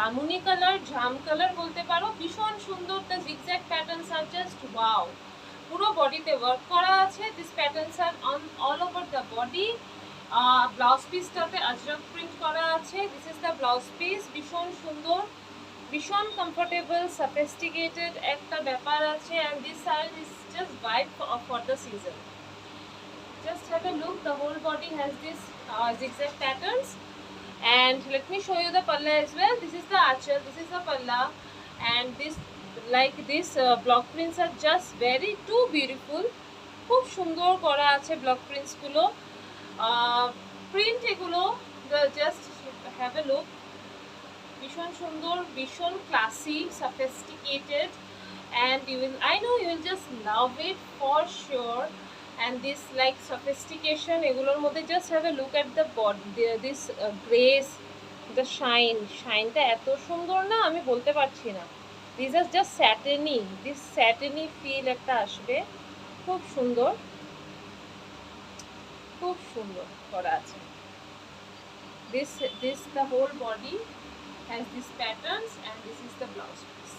Jamuni colour, জাম colour বলতে পারো, ভীষণ সুন্দর। The zigzag patterns are just wow. পুরো বডিতে ওয়ার্ক করা আছে। This patterns are on all over the body. Blouse পিসটাতে আজরক প্রিন্ট করা আছে। This is the blouse piece. ভীষণ সুন্দর, ভীষণ কমফোর্টেবল, সফিস্টিকেটেড একটা ব্যাপার আছে। And this size is just vibe for the season. Just have a look. The whole body has this zigzag patterns. And let me show you the palla as well. This is the achal, this is the palla, and this block prints are just very too beautiful. খুব সুন্দর করা আছে block prints গুলো, print এগুলো। Just have a look. ভীষণ সুন্দর, ভীষণ classy, sophisticated, and I know you will just love it for sure. And this like sophistication এগুলোর মধ্যে just have a look at the body, this grace, the শাইনটা এত সুন্দর না, আমি বলতে পারছি না। These are just satiny, this satiny feel একটা আসবে। খুব সুন্দর, খুব সুন্দর করা আছে। This the whole body has these patterns, and this is the blouse piece.